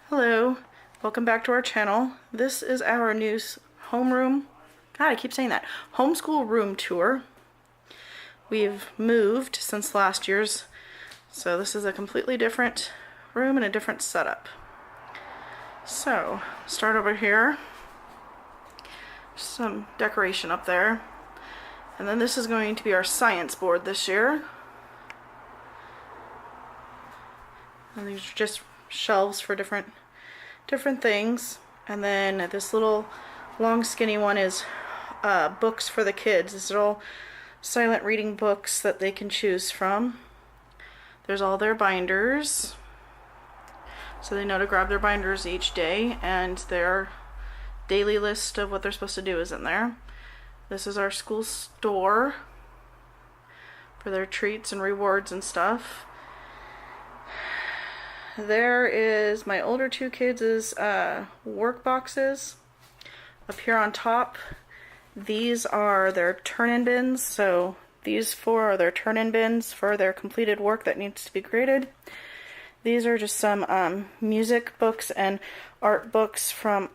Hello, welcome back to our channel. This is our new homeroom, God, I keep saying that, homeschool room tour. We've moved since last year's, so this is a completely different room and a different setup. So, start over here. Some decoration up there. And then this is going to be our science board this year. And these are just shelves for different things. And then this little long skinny one is books for the kids. These are all silent reading books that they can choose from. There's all their binders, so they know to grab their binders each day, and their daily list of what they're supposed to do is in there. This is our school store for their treats and rewards and stuff. There is my older two kids' work boxes. Up here on top, these are their turn-in bins. So these four are their turn-in bins for their completed work that needs to be graded. These are just some music books and art books from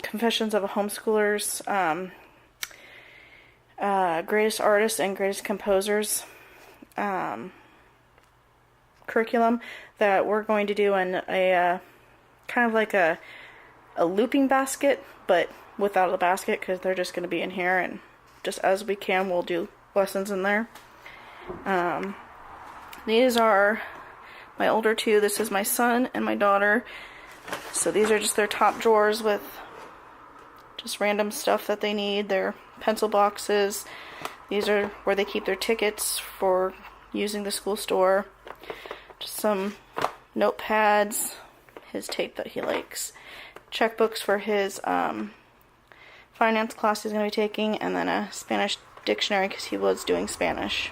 Confessions of a Homeschooler's Greatest Artists and Greatest Composers curriculum that we're going to do in a kind of like a looping basket, but without the basket, because they're just going to be in here, and just as we can we'll do lessons in there. These are my older two. This is my son and my daughter. So these are just their top drawers with just random stuff that they need. Their pencil boxes. These are where they keep their tickets for using the school store. Just some notepads, his tape that he likes, checkbooks for his finance class he's going to be taking, and then a Spanish dictionary because he was doing Spanish.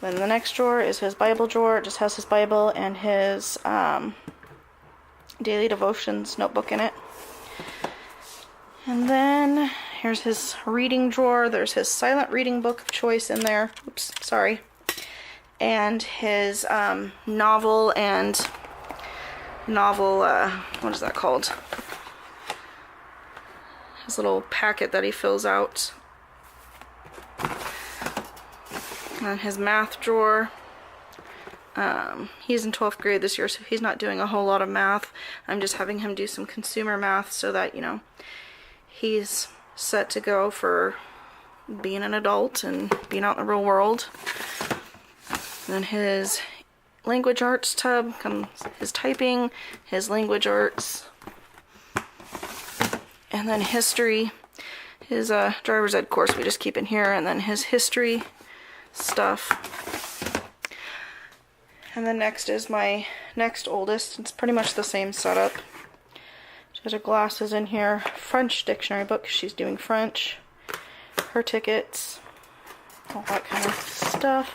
Then the next drawer is his Bible drawer. It just has his Bible and his daily devotions notebook in it. And then here's his reading drawer. There's his silent reading book of choice in there. Oops, sorry. And his novel, what is that called? His little packet that he fills out. And his math drawer. He's in 12th grade this year, so he's not doing a whole lot of math. I'm just having him do some consumer math so that, you know, he's set to go for being an adult and being out in the real world. Then his language arts tub comes his typing, his language arts, and then history. His driver's ed course we just keep in here, and then his history stuff. And then next is my next oldest. It's pretty much the same setup. She has her glasses in here, French dictionary book, she's doing French, her tickets, all that kind of stuff.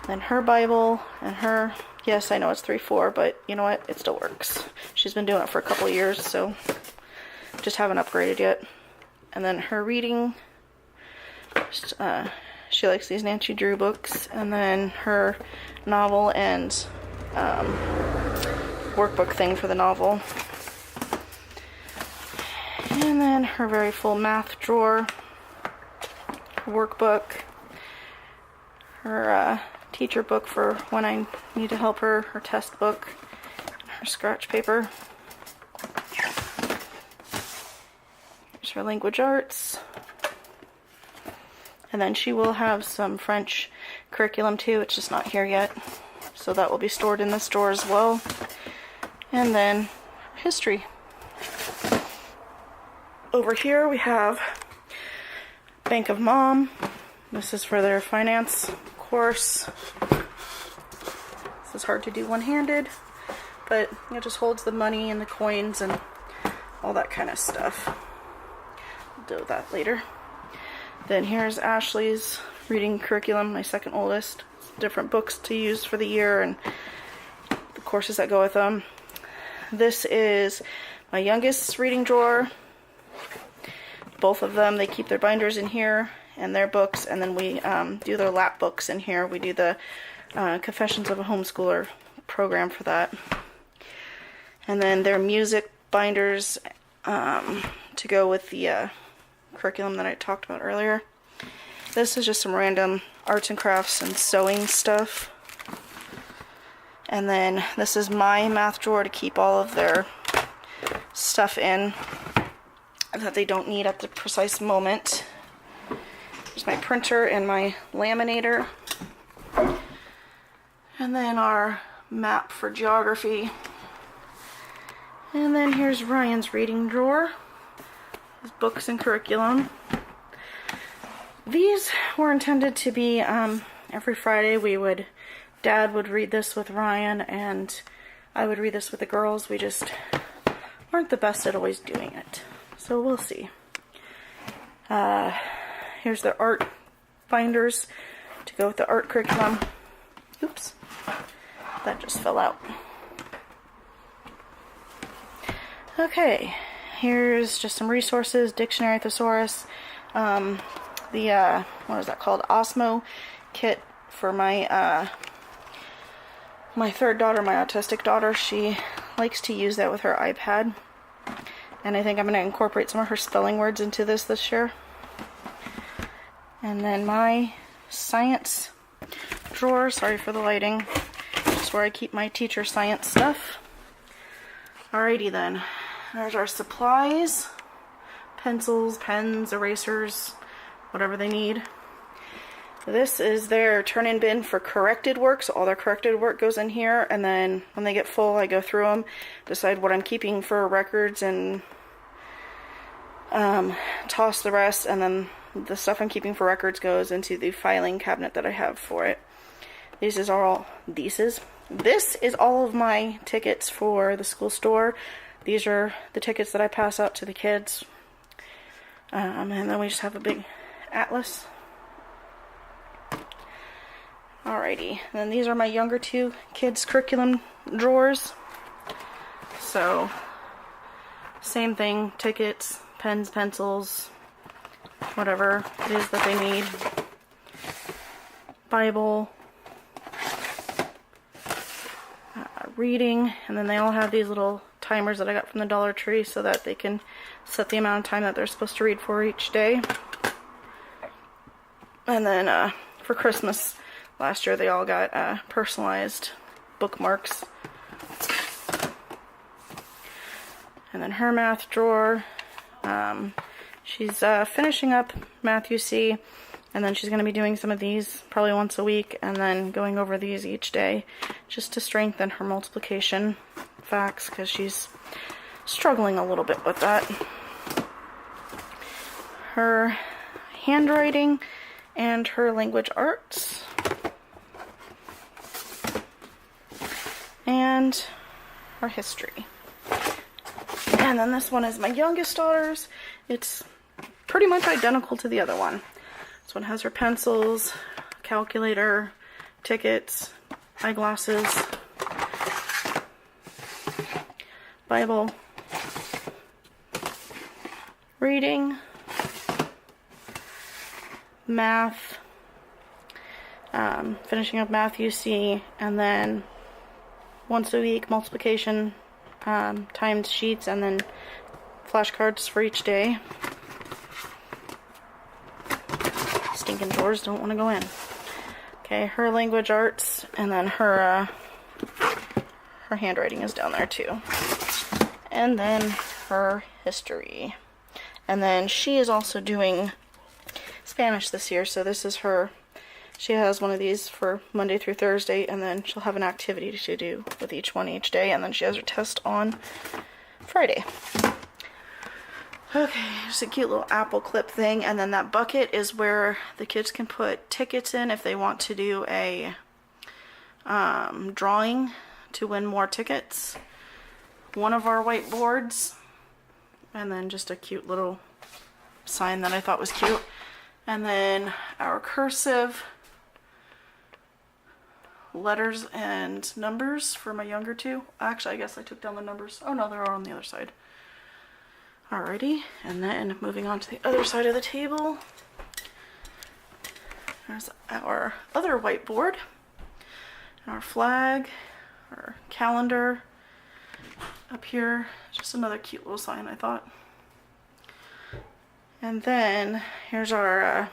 Then her Bible and her, yes, I know it's 3/4, but you know what, it still works. She's been doing it for a couple years, so just haven't upgraded yet. And then her reading, she likes these Nancy Drew books, and then her novel and workbook thing for the novel. And then her very full math drawer, her workbook, her teacher book for when I need to help her, her test book, her scratch paper. Here's her language arts. And then she will have some French curriculum too, it's just not here yet. So that will be stored in this drawer as well. And then history. Over here we have Bank of Mom. This is for their finance course. This is hard to do one-handed, but it just holds the money and the coins and all that kind of stuff. We'll do that later. Then here's Ashley's reading curriculum, my second oldest. Different books to use for the year and the courses that go with them. This is my youngest's reading drawer. Both of them, they keep their binders in here and their books, and then we do their lap books in here. We do the Confessions of a Homeschooler program for that. And then their music binders to go with the curriculum that I talked about earlier. This is just some random arts and crafts and sewing stuff. And then this is my math drawer to keep all of their stuff in that they don't need at the precise moment. There's my printer and my laminator. And then our map for geography. And then here's Ryan's reading drawer. His books and curriculum. These were intended to be every Friday Dad would read this with Ryan and I would read this with the girls. We just aren't the best at always doing it. So we'll see. Here's the art binders to go with the art curriculum. Oops. That just fell out. Okay. Here's just some resources. Dictionary thesaurus. What is that called? Osmo kit for my my third daughter, my autistic daughter. She likes to use that with her iPad. And I think I'm going to incorporate some of her spelling words into this year. And then my science drawer, sorry for the lighting, just where I keep my teacher science stuff. Alrighty then, there's our supplies, pencils, pens, erasers, whatever they need. This is their turn-in bin for corrected work, so all their corrected work goes in here, and then when they get full, I go through them, decide what I'm keeping for records, and toss the rest, and then the stuff I'm keeping for records goes into the filing cabinet that I have for it. This is all of my tickets for the school store. These are the tickets that I pass out to the kids. And then we just have a big atlas. Alrighty, and then these are my younger two kids' curriculum drawers. So, same thing, tickets, pens, pencils, whatever it is that they need. Bible, reading, and then they all have these little timers that I got from the Dollar Tree so that they can set the amount of time that they're supposed to read for each day. And then for Christmas last year they all got personalized bookmarks. And then her math drawer, she's finishing up Math UC, and then she's going to be doing some of these probably once a week and then going over these each day just to strengthen her multiplication facts because she's struggling a little bit with that. Her handwriting and her language arts. And her history. And then this one is my youngest daughter's. It's pretty much identical to the other one. This one has her pencils, calculator, tickets, eyeglasses, Bible, reading, math, finishing up Math UC, and then once a week multiplication, timed sheets, and then flashcards for each day. Stinking drawers don't want to go in. Okay, her language arts, and then her handwriting is down there too. And then her history. And then she is also doing Spanish this year, so this is her. She has one of these for Monday through Thursday, and then she'll have an activity to do with each one each day, and then she has her test on Friday. Okay, just a cute little apple clip thing, and then that bucket is where the kids can put tickets in if they want to do a drawing to win more tickets. One of our whiteboards, and then just a cute little sign that I thought was cute. And then our cursive letters and numbers for my younger two. Actually, I guess I took down the numbers. Oh no, they're all on the other side. Alrighty, and then moving on to the other side of the table. There's our other whiteboard. Our flag, our calendar, up here. Just another cute little sign, I thought. And then here's our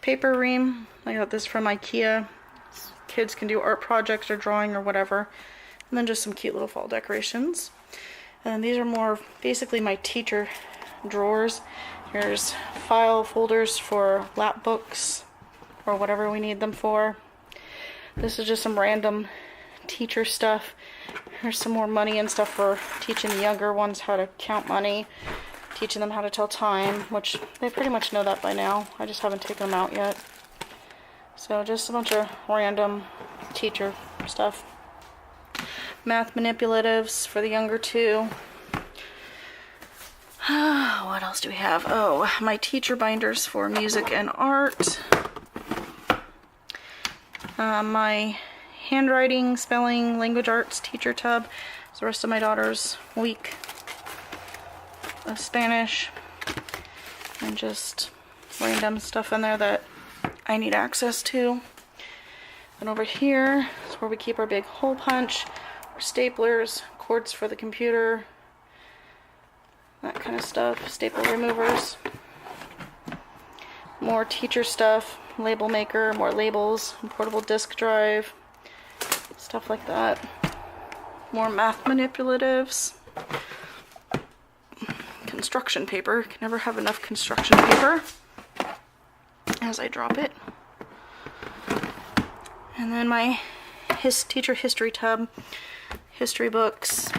paper ream. I got this from IKEA. Kids can do art projects or drawing or whatever. And then just some cute little fall decorations. And then these are more basically my teacher drawers. Here's file folders for lap books or whatever we need them for. This is just some random teacher stuff. Here's some more money and stuff for teaching the younger ones how to count money, teaching them how to tell time, which they pretty much know that by now. I just haven't taken them out yet. So just a bunch of random teacher stuff. Math manipulatives for the younger two. What else do we have? Oh, my teacher binders for music and art. My handwriting, spelling, language arts teacher tub. It's the rest of my daughter's week of Spanish. And just random stuff in there that I need access to. And over here is where we keep our big hole punch, our staplers, cords for the computer, that kind of stuff, staple removers. More teacher stuff, label maker, more labels, portable disk drive, stuff like that. More math manipulatives. Construction paper. Can never have enough construction paper. As I drop it. And then my teacher history tub, history books,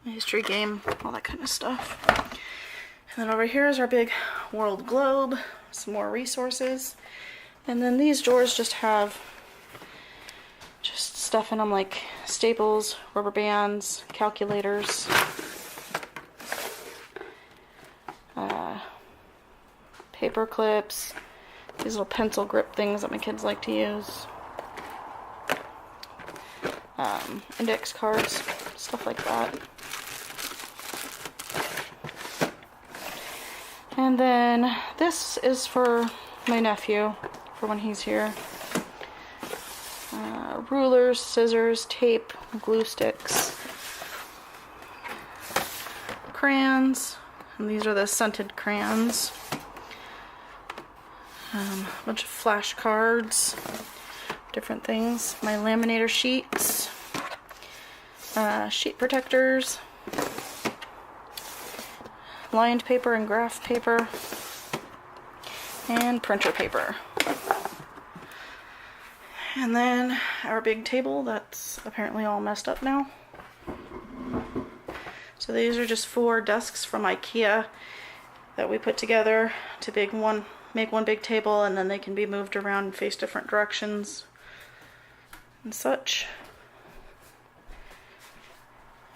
history game, all that kind of stuff. And then over here is our big world globe, some more resources. And then these drawers just have just stuff in them like staples, rubber bands, calculators, paper clips, these little pencil grip things that my kids like to use, index cards, stuff like that. And then this is for my nephew, for when he's here. Rulers, scissors, tape, glue sticks, crayons, and these are the scented crayons. A bunch of flashcards, different things. My laminator sheets, sheet protectors, lined paper and graph paper, and printer paper. And then our big table that's apparently all messed up now. So these are just 4 desks from IKEA that we put together to make one big table, and then they can be moved around and face different directions and such.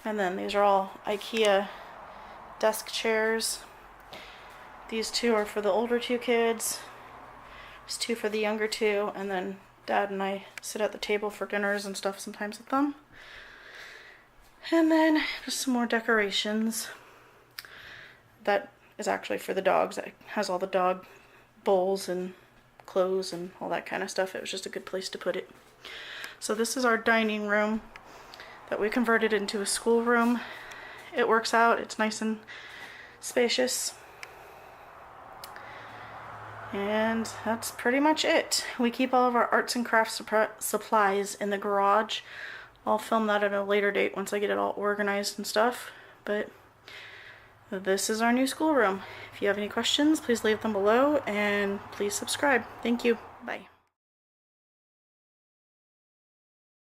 And then these are all IKEA desk chairs. These 2 are for the older 2 kids. There's 2 for the younger 2, and then Dad and I sit at the table for dinners and stuff sometimes with them. And then just some more decorations. That is actually for the dogs. It has all the dog bowls and clothes and all that kind of stuff. It was just a good place to put it. So this is our dining room that we converted into a schoolroom. It works out. It's nice and spacious. And that's pretty much it. We keep all of our arts and crafts supplies in the garage. I'll film that at a later date once I get it all organized and stuff. But this is our new schoolroom. If you have any questions, please leave them below and please subscribe. Thank you. Bye.